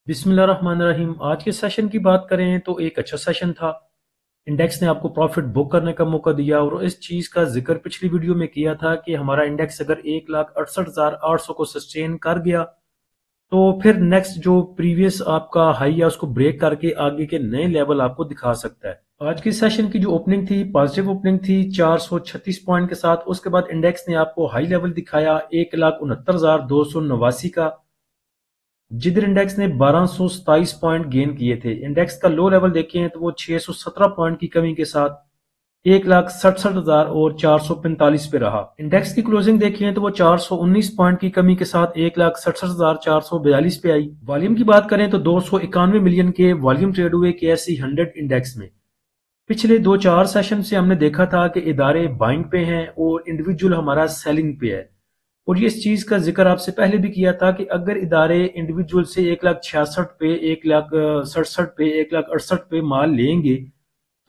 بسم اللہ الرحمن الرحیم۔ آج کے سیشن کی بات کریں تو ایک اچھا سیشن تھا۔ انڈیکس نے آپ کو پروفٹ بک کرنے کا موقع دیا، اور اس چیز کا ذکر پچھلی ویڈیو میں کیا تھا کہ ہمارا انڈیکس اگر 1,68,800 کو سسٹین کر گیا تو پھر نیکسٹ جو پریویس آپ کا ہائی ہے اس کو بریک کر کے آگے کے نئے لیول آپ کو دکھا سکتا ہے۔ آج کے سیشن کی جو اوپننگ تھی پازیٹیو اوپننگ تھی 436 پوائنٹ کے ساتھ۔ اس کے بعد انڈیکس نے آپ کو ہائی لیول دکھایا 1,69,289 کا، جدھر انڈیکس نے 1227 پوائنٹ گین کیے تھے۔ انڈیکس کا لو لیول دیکھیں تو وہ 617 پوائنٹ کی کمی کے ساتھ 1,67,445 پہ رہا۔ انڈیکس کی کلوزنگ دیکھیں تو وہ 419 پوائنٹ کی کمی کے ساتھ 1,67,442 پہ آئی۔ والیوم کی بات کریں تو 291 ملین کے والیوم ٹریڈ ہوئے KSE 100 انڈیکس میں۔ پچھلے 2-4 سیشن سے ہم نے دیکھا تھا کہ ادارے بائنگ پہ ہیں اور انڈیویجول ہمارا سیلنگ پہ ہے، اور یہ اس چیز کا ذکر آپ سے پہلے بھی کیا تھا کہ اگر ادارے انڈیویجول سے 1,66,000 پہ 1,67,000 پہ 1,68,000 پہ مال لیں گے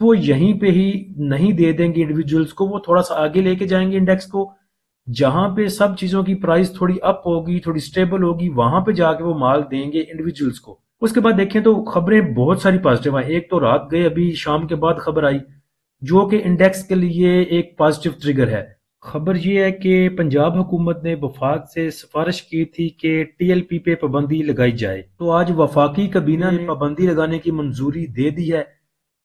تو وہ یہیں پہ ہی نہیں دے دیں گے انڈیویجولز کو، وہ تھوڑا سا آگے لے کے جائیں گے انڈیکس کو، جہاں پہ سب چیزوں کی پرائس تھوڑی اپ ہوگی، تھوڑی سٹیبل ہوگی، وہاں پہ جا کے وہ مال دیں گے انڈیویجولز کو۔ اس کے بعد دیکھیں تو خبریں بہت ساری پازیٹیو ہیں۔ ایک تو رات گئے، ابھی شام کے بعد خبر آئی جو کہ انڈیکس کے لیے ایک پازیٹیو ٹریگر ہے۔ خبر یہ ہے کہ پنجاب حکومت نے وفاق سے سفارش کی تھی کہ TLP پہ پابندی لگائی جائے، تو آج وفاقی کابینہ نے پابندی لگانے کی منظوری دے دی ہے،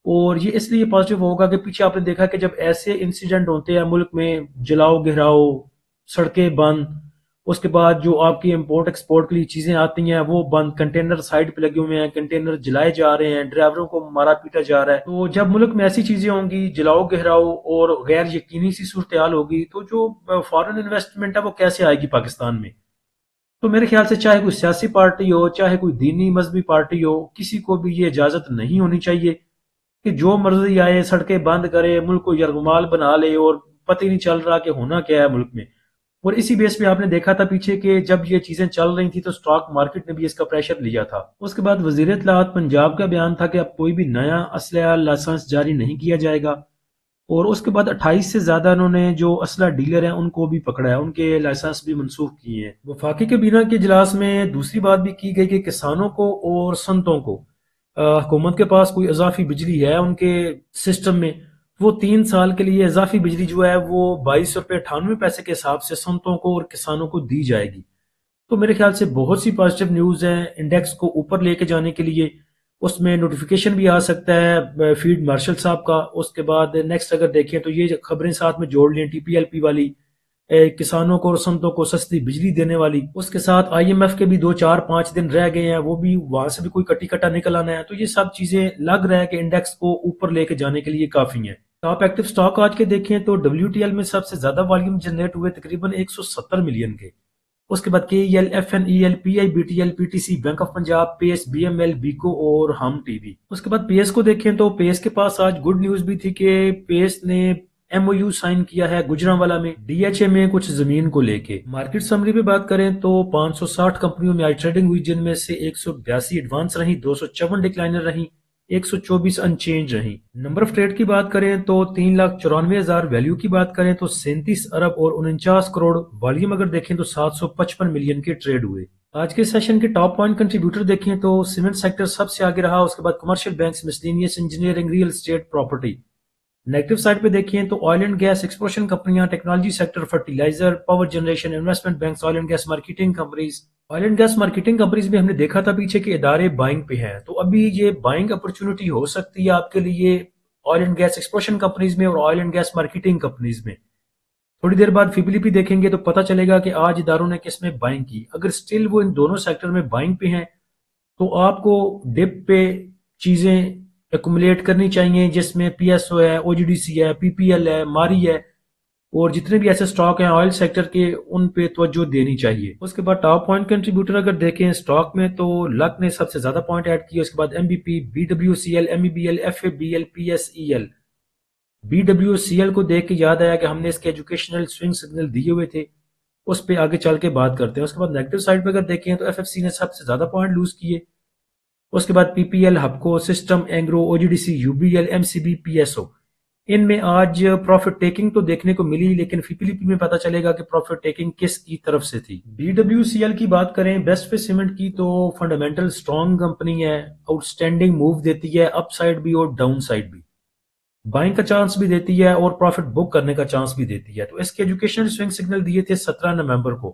اور یہ اس لیے پازیٹیو ہوگا کہ پیچھے آپ نے دیکھا کہ جب ایسے انسیڈنٹ ہوتے ہیں ملک میں، جلاؤ گہراؤ، سڑکیں بند، اس کے بعد جو آپ کی امپورٹ ایکسپورٹ کے لیے چیزیں آتی ہیں وہ بند، کنٹینر سائڈ پہ لگے ہوئے ہیں، کنٹینر جلائے جا رہے ہیں، ڈرائیوروں کو مارا پیٹا جا رہا ہے، تو جب ملک میں ایسی چیزیں ہوں گی، جلاؤ گہراؤ اور غیر یقینی سی صورتحال ہوگی، تو جو فارن انویسٹمنٹ ہے وہ کیسے آئے گی پاکستان میں؟ تو میرے خیال سے چاہے کوئی سیاسی پارٹی ہو، چاہے کوئی دینی مذہبی پارٹی ہو، کسی کو بھی یہ اجازت نہیں ہونی چاہیے کہ جو مرضی آئے سڑکیں بند کرے، ملک کو یرغمال بنا لے، اور پتہ ہی نہیں چل رہا کہ ہونا کیا ہے ملک میں۔ اور اسی بیس پہ آپ نے دیکھا تھا پیچھے کہ جب یہ چیزیں چل رہی تھی تو سٹاک مارکیٹ نے بھی اس کا پریشر لیا تھا۔ اس کے بعد وزیر اطلاعات پنجاب کا بیان تھا کہ اب کوئی بھی نیا اسلحہ لائسنس جاری نہیں کیا جائے گا، اور اس کے بعد 28 سے زیادہ انہوں نے جو اسلحہ ڈیلر ہیں ان کو بھی پکڑا ہے، ان کے لائسنس بھی منسوخ کیے ہیں۔ وفاقی کابینہ کے اجلاس میں دوسری بات بھی کی گئی کہ کسانوں کو اور صنعتوں کو، حکومت کے پاس کوئی اضافی بجلی ہے ان کے سسٹم میں، وہ 3 سال کے لیے اضافی بجلی جو ہے وہ 22.98 روپے کے حساب سے صنعتوں کو اور کسانوں کو دی جائے گی۔ تو میرے خیال سے بہت سی پازیٹیو نیوز ہیں انڈیکس کو اوپر لے کے جانے کے لیے۔ اس میں نوٹیفیکیشن بھی آ سکتا ہے فیلڈ مارشل صاحب کا۔ اس کے بعد نیکسٹ اگر دیکھیں تو یہ خبریں ساتھ میں جوڑ لیں، TPLP والی، کسانوں کو اور صنعتوں کو سستی بجلی دینے والی، اس کے ساتھ IMF کے بھی 2-4-5 دن رہ گئے ہیں، وہ بھی وہاں سے بھی کوئی کٹی کٹا نکل آنا ہے، تو یہ سب چیزیں لگ رہا ہے کہ انڈیکس کو اوپر لے کے جانے کے لیے کافی ہیں۔ ٹاپ ایکٹیو سٹاک آج کے دیکھیں تو WTL میں سب سے زیادہ والیوم جنریٹ ہوئے تقریباً 170 ملین کے۔ اس کے بعد KEL، FNEL، PI، BTL، PTC، bank of Punjab, Pace, BML، Byco اور ہم TV۔ اس کے بعد پیس کو دیکھیں تو پیس کے پاس آج گڈ نیوز بھی تھی کہ پیس نے MOU سائن کیا ہے گجرانوالہ میں DHA میں کچھ زمین کو لے کے۔ مارکیٹ سمری پہ بات کریں تو 560 کمپنیوں میں آج ٹریڈنگ ہوئی، جن میں سے 182 ایڈوانس رہیں، 254 ڈکلائنر رہیں، 124 ان چینج رہیں۔ نمبر آف ٹریڈ کی بات کریں تو 3,94,000، ویلیو کی بات کریں تو 37 ارب اور 49 کروڑ، والیوم اگر دیکھیں تو 755 ملین کے ٹریڈ ہوئے۔ آج کے سیشن کے ٹاپ پوائنٹ کنٹریبیوٹر دیکھیں تو سیمنٹ سیکٹر سب سے آگے رہا، اس کے بعد commercial banks, miscellaneous, engineering, real estate, property. Negative side پہ دیکھیں تو آئل اینڈ گیس ایکسپلوشن کمپنیاں، technology sector, fertiliser, power generation, investment banks, oil and gas marketing companies. Oil and gas marketing companies میں ہم نے دیکھا تھا پیچھے کہ ادارے بائنگ پہ ہیں، تو ابھی یہ بائنگ اپرچونٹی ہو سکتی ہے آپ کے لیے oil and gas exploration companies میں اور oil and gas marketing companies میں۔ تھوڑی دیر بعد فیبلیپی دیکھیں گے تو پتہ چلے گا کہ آج اداروں نے کس میں بائنگ کی۔ اگر سٹل وہ ان دونوں سیکٹر میں بائنگ پہ ہیں تو آپ کو ڈپ پہ چیزیں ایکومولیٹ کرنی چاہیے، جس میں PSO ہے، OGDC ہے، PPL ہے، ماری ہے، اور جتنے بھی ایسے سٹاک ہیں آئل سیکٹر کے ان پہ توجہ دینی چاہیے۔ اس کے بعد ٹاپ پوائنٹ کنٹریبیوٹر اگر دیکھیں سٹاک میں تو لک نے سب سے زیادہ پوائنٹ ایڈ کیا، اس کے بعد MBP، BWCL، MEBL، FABL، PSEL۔ BWCL کو دیکھ کے یاد آیا کہ ہم نے اس کے ایجوکیشنل سوئنگ سگنل دیے ہوئے تھے، اس پہ آگے چل کے بات کرتے ہیں۔ اس کے بعد نیگیٹو سائڈ پہ اگر دیکھیں تو FFC نے سب سے زیادہ پوائنٹ لوز کیے، اس کے بعد PPL، Hubco, systems, Engro, OGDC، UBL، MCB، PSO۔ ان میں آج پروفٹ ٹیکنگ تو دیکھنے کو ملی، لیکن فیپیلیپی میں پتہ چلے گا کہ پروفٹ ٹیکنگ کس کی طرف سے تھی۔ بی ڈبلیو سی ایل کی بات کریں، بیسٹ پے سیمنٹ کی، تو فنڈامنٹل سٹرونگ کمپنی ہے، آؤٹ سٹینڈنگ موو دیتی ہے، اپ سائڈ بھی اور ڈاؤن سائڈ بھی، بائنگ کا چانس بھی دیتی ہے اور پروفٹ بک کرنے کا چانس بھی دیتی ہے۔ تو اس کے ایجوکیشنل سوئنگ سگنل دیے تھے 17 نومبر کو،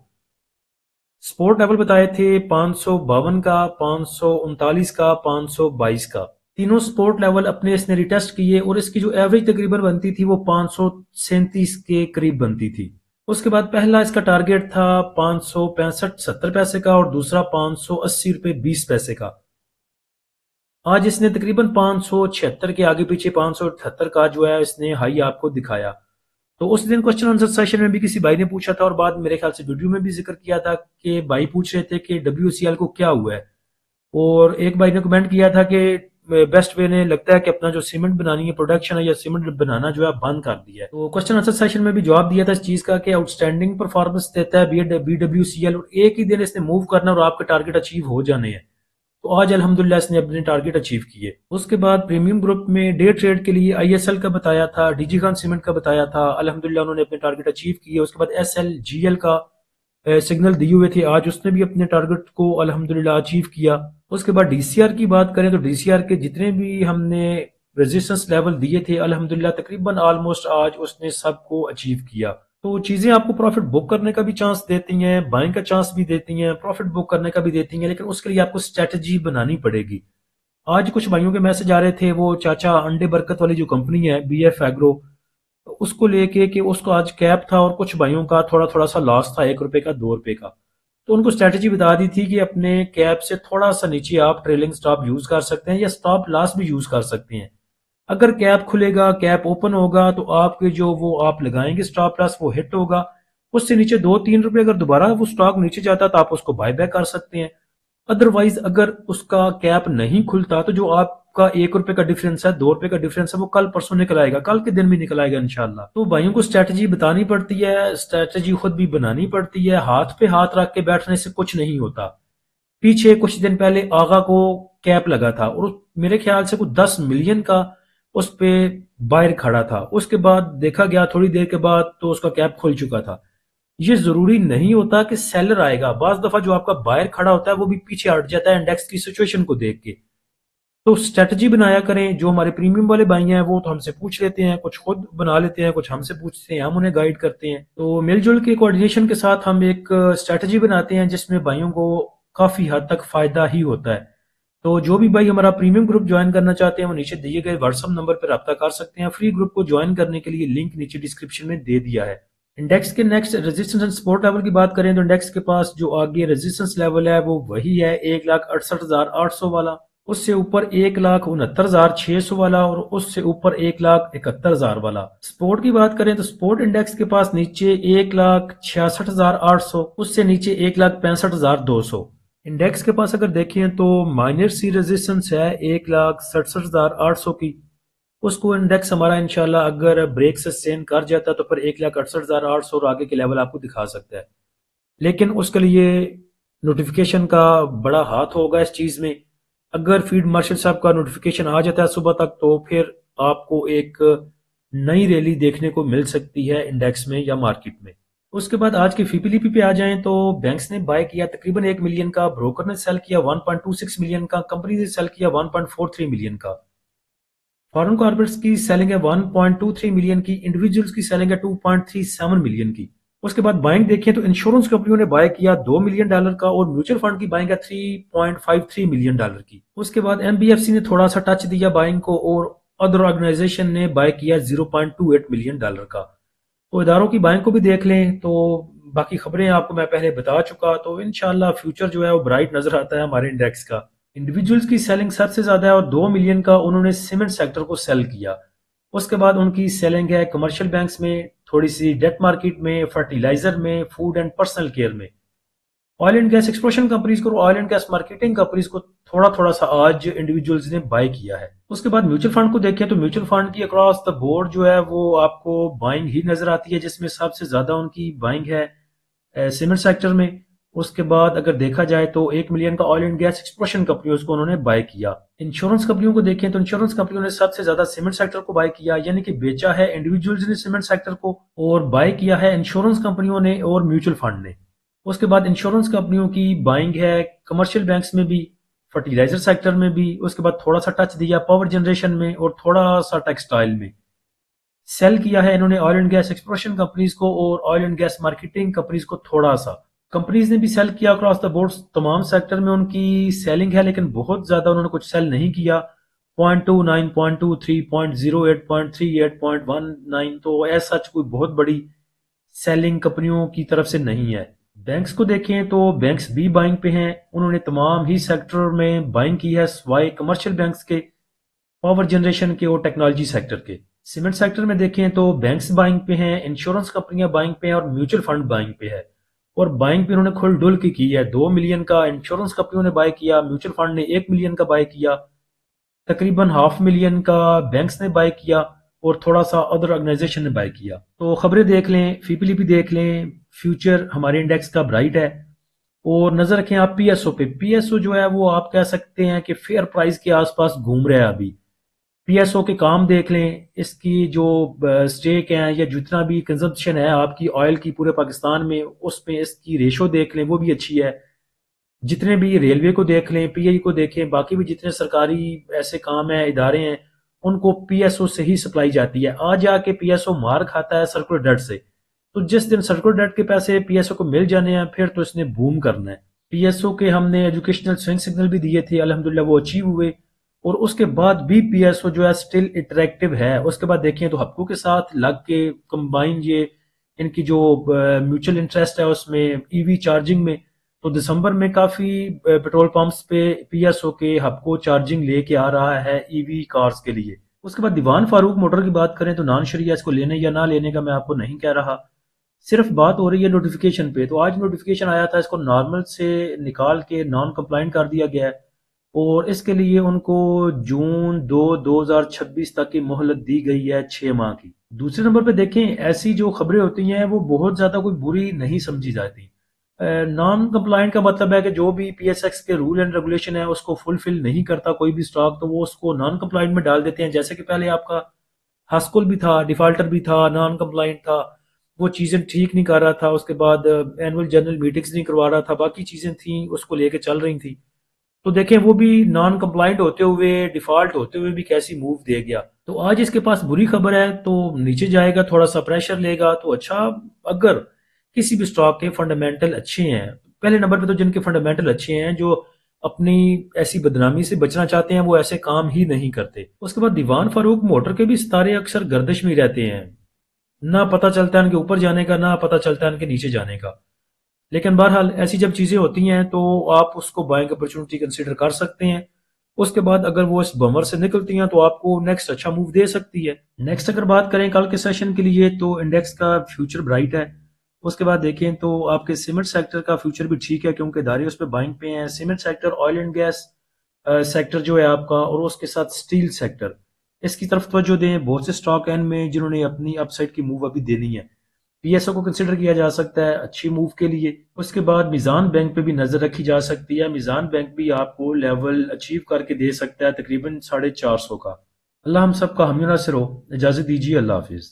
سپورٹ لیول بتائے تھے 552 کا، 539 کا، 522 کا، تینوں سپورٹ لیول اپنے اس نے ریٹیسٹ کیے اور اس کی جو ایوریج تقریباً بنتی تھی وہ 537 کے قریب بنتی تھی۔ اس کے بعد پہلا اس کا ٹارگیٹ تھا 565.70 پیسے کا اور دوسرا 580 روپے 20 پیسے کا۔ آج اس نے تقریباً 576 کے آگے پیچھے 578 کا جو ہے اس نے ہائی آپ کو دکھایا۔ تو اس دن کوسچن آنسر سیشن میں بھی کسی بھائی نے پوچھا تھا اور بعد میرے خیال سے ویڈیو میں بھی ذکر کیا تھا کہ بھائی پوچھ رہے تھے کہ ڈبلیو سی ایل کو کیا ہوا ہے، اور ایک بھائی نے کمنٹ کیا تھا کہ بیسٹ وے نے لگتا ہے کہ اپنا جو سیمنٹ بنانی ہے پروڈکشن ہے یا سیمنٹ بنانا جو ہے بند کر دیا ہے۔ تو کوسچن آنسر سیشن میں بھی جواب دیا تھا اس چیز کا کہ آؤٹ سٹینڈنگ پرفارمنس دیتا ہے بی ڈبلیو سی ایل، اور ایک ہی دن اس نے موو کرنا اور آپ کے ٹارگیٹ اچیو ہو جانے ہیں۔ تو آج الحمدللہ اس نے اپنے ٹارگیٹ اچیو کیے۔ اس کے بعد پریمیم گروپ میں ڈے ٹریڈ کے لیے آئی ایس ایل کا بتایا تھا، ڈی جی خان سیمنٹ کا بتایا تھا، الحمدللہ انہوں نے اپنے ٹارگیٹ اچیو کیے۔ اس کے بعد ایس ایل جی ایل کا سگنل دیے ہوئے تھے، آج اس نے بھی اپنے ٹارگیٹ کو الحمدللہ اچیو کیا۔ اس کے بعد ڈی سی آر کی بات کریں تو ڈی سی آر کے جتنے بھی ہم نے ریزسٹنس لیول دیے تھے الحمدللہ تقریباً آلموسٹ آج اس نے سب کو اچیو کیا۔ تو چیزیں آپ کو پروفٹ بک کرنے کا بھی چانس دیتی ہیں، بائنگ کا چانس بھی دیتی ہیں، پروفٹ بک کرنے کا بھی دیتی ہیں، لیکن اس کے لیے آپ کو اسٹریٹجی بنانی پڑے گی۔ آج کچھ بھائیوں کے میسج آ رہے تھے، وہ چاچا انڈے برکت والی جو کمپنی ہے بی ایف ایگرو، اس کو لے کے کہ اس کو آج کیپ تھا اور کچھ بھائیوں کا تھوڑا تھوڑا سا لاس تھا، 1 روپے کا، 2 روپے کا، تو ان کو اسٹریٹجی بتا دی تھی کہ اپنے کیپ سے تھوڑا سا نیچے آپ ٹریلنگ سٹاپ یوز کر سکتے ہیں یا سٹاپ لاس بھی یوز کر سکتے ہیں۔ اگر کیپ کھلے گا، کیپ اوپن ہوگا، تو آپ کے جو وہ آپ لگائیں گے سٹاپ لاس وہ ہٹ ہوگا، اس سے نیچے 2-3 روپے اگر دوبارہ وہ سٹاک نیچے جاتا تو آپ اس کو بائی بیک کر سکتے ہیں۔ ادروائز اگر اس کا کیپ نہیں کھلتا تو جو آپ کا 1 روپے کا ڈیفرنس ہے، 2 روپے کا ڈیفرنس ہے، وہ کل پرسوں نکل آئے گا، کل کے دن بھی نکل آئے گا انشاءاللہ۔ تو بھائیوں کو اسٹریٹجی بتانی پڑتی ہے، اسٹریٹجی خود بھی بنانی پڑتی ہے، ہاتھ پہ ہاتھ رکھ کے بیٹھنے سے کچھ نہیں ہوتا۔ پیچھے کچھ دن پہلے آغا کو کیپ لگا تھا اور میرے خیال سے کوئی 10 ملین کا اس پہ بائر کھڑا تھا، اس کے بعد دیکھا گیا تھوڑی دیر کے بعد تو اس کا کیپ کھل چکا تھا۔ یہ ضروری نہیں ہوتا کہ سیلر آئے گا، بعض دفعہ جو آپ کا بائر کھڑا ہوتا ہے وہ بھی پیچھے ہٹ جاتا ہے انڈیکس کی سچویشن کو دیکھ کے۔ تو اسٹریٹجی بنایا کریں، جو ہمارے پریمیم والے بھائی ہیں وہ تو ہم سے پوچھ لیتے ہیں، کچھ خود بنا لیتے ہیں، کچھ ہم سے پوچھتے ہیں، ہم انہیں گائیڈ کرتے ہیں۔ تو مل جل کے کوارڈینیشن کے ساتھ ہم ایک اسٹریٹجی بناتے ہیں جس میں بھائیوں کو کافی حد تک فائدہ ہی ہوتا ہے۔ تو جو بھی بھائی ہمارا پریمیم گروپ جوائن کرنا چاہتے ہیں وہ نیچے دیے گئے واٹس ایپ نمبر پہ رابطہ کر سکتے ہیں، فری گروپ کو جوائن کرنے کے لیے لنک نیچے ڈسکرپشن میں دے دیا ہے۔ انڈیکس کے next resistance and support level کی بات کریں تو انڈیکس کے پاس جو آگے ریزسٹنس لیول ہے وہ وہی ہے 1,68,800 والا، اس سے اوپر 1,69,600 والا اور اس سے اوپر 1,71,000 والا۔ سپورٹ کی بات کریں تو سپورٹ انڈیکس کے پاس نیچے 1,66,800، اس سے نیچے 1,65,200۔ انڈیکس کے پاس اگر دیکھیں تو مائنر سی ریزسٹنس ہے 1,67,800 کی، اس کو انڈیکس ہمارا انشاءاللہ اگر بریک سسٹین کر جاتا ہے تو پھر 1,68,800 اور آگے کے لیول آپ کو دکھا سکتا ہے، لیکن اس کے لیے نوٹیفیکیشن کا بڑا ہاتھ ہوگا اس چیز میں۔ اگر فیلڈ مارشل صاحب کا نوٹیفیکیشن آ جاتا ہے صبح تک تو پھر آپ کو ایک نئی ریلی دیکھنے کو مل سکتی ہے انڈیکس میں یا مارکیٹ میں۔ اس کے بعد آج کی فیپیلیپی پہ آ جائیں تو بینکس نے بائی کیا تقریباً 1 ملین کا، بروکر نے سیل کیا 1.26 ملین کا، کمپنی نے سیل کیا 1.43 ملین کا۔ فارن کارپوریٹس کی سیلنگ ہے 1.23 ملین کی، انڈیویجولز کی سیلنگ ہے 2.37 ملین کی۔ اس کے بعد بائنگ دیکھیں تو انشورنس کمپنیوں نے بائی کیا $2 ملین کا اور میوچل فنڈ کی بائنگ ہے $3.53 ملین کی۔ اس کے بعد ایم بی ایف سی نے تھوڑا سا ٹچ دیا بائنگ کو اور ادر آرگنائزیشن نے بائی کیا $0.28 ملین کا۔ تو اداروں کی بائنگ کو بھی دیکھ لیں، تو باقی خبریں آپ کو میں پہلے بتا چکا، تو انشاءاللہ فیوچر جو ہے وہ برائٹ نظر آتا ہے ہمارے انڈیکس کا۔ انڈیویجولز کی سیلنگ سب سے زیادہ ہے اور 2 ملین کا انہوں نے سیمنٹ سیکٹر کو سیل کیا۔ اس کے بعد ان کی سیلنگ ہے کمرشل بینکس میں، تھوڑی سی ڈیٹ مارکیٹ میں، فرٹیلائزر میں، فوڈ اینڈ پرسنل کیئر میں۔ Oil and gas exploration companies کو اور oil and gas marketing companies کو تھوڑا سا آج انڈیویجولز نے بائی کیا ہے۔ اس کے بعد میوچل فنڈ کو دیکھیں تو میوچل فنڈ کی اکراس دا بورڈ جو ہے وہ آپ کو بائنگ ہی نظر آتی ہے، جس میں سب سے زیادہ ان کی بائنگ ہے سیمنٹ سیکٹر میں، اس کے بعد اگر دیکھا جائے تو 1 ملین کا آئل اینڈ گیس ایکسپلوشن کمپنیوں کو انہوں نے بائی کیا۔ انشورنس کمپنیوں کو دیکھیں تو انشورنس کمپنیوں نے سب سے زیادہ سیمنٹ سیکٹر کو بائی کیا، یعنی کہ بیچا ہے انڈیویجولز نے سیمنٹ سیکٹر کو، اور بائی کیا ہے انشورنس کمپنیوں نے اور میوچل فنڈ نے۔ اس کے بعد انشورنس کمپنیوں کی بائنگ ہے کمرشل بینکس میں بھی، فرٹیلائزر سیکٹر میں بھی، اس کے بعد تھوڑا سا ٹچ دیا پاور جنریشن میں اور تھوڑا سا ٹیکسٹائل میں۔ سیل کیا ہے انہوں نے oil and gas exploration companies کو اور oil and gas marketing companies کو تھوڑا سا۔ کمپنیز نے بھی سیل کیا اکراس دا بورڈ، تمام سیکٹر میں ان کی سیلنگ ہے، لیکن بہت زیادہ انہوں نے کچھ سیل نہیں کیا۔ 0.29 0.23 0.08 0.38 0.19 تو ایسا کوئی بہت بڑی سیلنگ کمپنیوں کی طرف سے نہیں ہے۔ بینکس کو دیکھیں تو بینکس بھی بائنگ پہ ہیں، انہوں نے تمام ہی سیکٹر میں بائنگ کی ہے سوائے کمرشل بینکس کے، پاور جنریشن کے اور ٹیکنالوجی سیکٹر کے۔ سیمنٹ سیکٹر میں دیکھیں تو بینکس بائنگ پہ ہیں، انشورنس کمپنیاں بائنگ پہ ہیں اور میوچل فنڈ بائنگ پہ ہے، اور بائنگ پہ انہوں نے کھل ڈل کی ہے۔ 2 ملین کا انشورنس کمپنیوں نے بائی کیا، میوچل فنڈ نے 1 ملین کا بائی کیا، تقریباً 500,000 کا بینکس نے بائی کیا اور تھوڑا سا ادر آرگنائزیشن نے بائی کیا۔ تو خبریں دیکھ لیں، فیپلی بھی دیکھ لیں، فیوچر ہمارے انڈیکس کا برائٹ ہے، اور نظر رکھیں آپ پی ایس او پہ۔ پی ایس او جو ہے وہ آپ کہہ سکتے ہیں کہ فیئر پرائز کے آس پاس گھوم رہا ہے ابھی۔ پی ایس او کے کام دیکھ لیں، اس کی جو سٹیک ہیں یا جتنا بھی کنزمپشن ہے آپ کی آئل کی پورے پاکستان میں، اس میں اس کی ریشو دیکھ لیں، وہ بھی اچھی ہے۔ جتنے بھی ریلوے کو دیکھ لیں، پی آئی کو دیکھیں، باقی بھی جتنے سرکاری ایسے کام ہیں، ادارے ہیں، ان کو پی ایس او سے ہی سپلائی جاتی ہے۔ آج جا کے پی ایس او مار کھاتا ہے سرکولر ڈیٹ سے، تو جس دن سرکولر ڈیٹ کے پیسے پی ایس او کو مل جانے ہیں پھر تو اس نے بوم کرنا ہے۔ پی ایس او کے ہم نے ایجوکیشنل سوئنگ سگنل بھی دیے تھے، الحمدللہ وہ اچیو ہوئے، اور اس کے بعد بھی پی ایس او جو ہے سٹل اٹریکٹیو ہے۔ اس کے بعد دیکھیں تو ہپکو کے ساتھ لگ کے کمبائن یہ ان کی جو میوچل انٹرسٹ ہے اس میں ای وی چارجنگ میں، تو دسمبر میں کافی پیٹرول پمپس پہ پی ایس او کے ہپکو چارجنگ لے کے آ رہا ہے ای وی کارز کے لیے۔ اس کے بعد دیوان فاروق موٹر کی بات کریں تو نان شریعہ اس کو لینے یا نہ لینے کا میں آپ کو نہیں کہہ رہا، صرف بات ہو رہی ہے نوٹیفیکیشن پہ۔ تو آج نوٹیفیکیشن آیا تھا، اس کو نارمل سے نکال کے نان کمپلائنٹ کر دیا گیا ہے، اور اس کے لیے ان کو جون 2026 تک کی مہلت دی گئی ہے 6 ماہ کی۔ دوسرے نمبر پہ دیکھیں ایسی جو خبریں ہوتی ہیں وہ بہت زیادہ کوئی بری نہیں سمجھی جاتی۔ نان کمپلائنٹ کا مطلب ہے کہ جو بھی پی ایس ایکس کے رول اینڈ ریگولیشن ہے اس کو فلفل نہیں کرتا کوئی بھی سٹاک، تو وہ اس کو نان کمپلائنٹ میں ڈال دیتے ہیں۔ جیسے کہ پہلے آپ کا ہاسکول بھی تھا، ڈیفالٹر بھی تھا، نان کمپلائنٹ تھا، وہ چیزیں ٹھیک نہیں کر رہا تھا، اس کے بعد اینول جنرل میٹنگز نہیں کروا رہا تھا، باقی چیزیں تھیں اس کو لے کے چل رہی تھیں، تو دیکھیں وہ بھی نان کمپلائنٹ ہوتے ہوئے، ڈیفالٹ ہوتے ہوئے بھی کیسی موو دے گیا۔ تو آج اس کے پاس بری خبر ہے تو نیچے جائے گا، تھوڑا سا پریشر لے گا، تو اچھا اگر کسی بھی سٹاک کے فنڈامنٹل اچھے ہیں، پہلے نمبر پہ تو جن کے فنڈامنٹل اچھے ہیں، جو اپنی ایسی بدنامی سے بچنا چاہتے ہیں، وہ ایسے کام ہی نہیں کرتے۔ اس کے بعد دیوان فاروق موٹر کے بھی ستارے اکثر گردش میں رہتے ہیں، نہ پتہ چلتا ہے ان کے اوپر جانے کا، نہ پتہ چلتا ہے ان کے نیچے جانے کا، لیکن بہرحال ایسی جب چیزیں ہوتی ہیں تو آپ اس کو بائنگ اپرچونٹی کنسیڈر کر سکتے ہیں۔ اس کے بعد اگر وہ اس بمر سے نکلتی ہیں تو آپ کو نیکسٹ اچھا موو دے سکتی ہے۔ نیکسٹ اگر بات کریں کل کے سیشن کے لیے تو انڈیکس کا فیوچر برائٹ ہے۔ اس کے بعد دیکھیں تو آپ کے سیمنٹ سیکٹر کا فیوچر بھی ٹھیک ہے، کیونکہ ادارے اس پہ بائنگ پہ ہیں۔ Cement sector, oil and gas sector جو ہے آپ کا، اور اس کے ساتھ سٹیل سیکٹر، اس کی طرف توجہ دیں۔ بہت سے سٹاک اینڈ میں جنہوں نے اپنی اپ سائڈ کی موو ابھی دینی ہے، پی ایس او کو کنسیڈر کیا جا سکتا ہے اچھی موو کے لیے۔ اس کے بعد میزان بینک پہ بھی نظر رکھی جا سکتی ہے، میزان بینک بھی آپ کو لیول اچیو کر کے دے سکتا ہے تقریباً 450 کا۔ اللہ ہم سب کا حامی و ناصر ہو، اجازت دیجیے، اللہ حافظ۔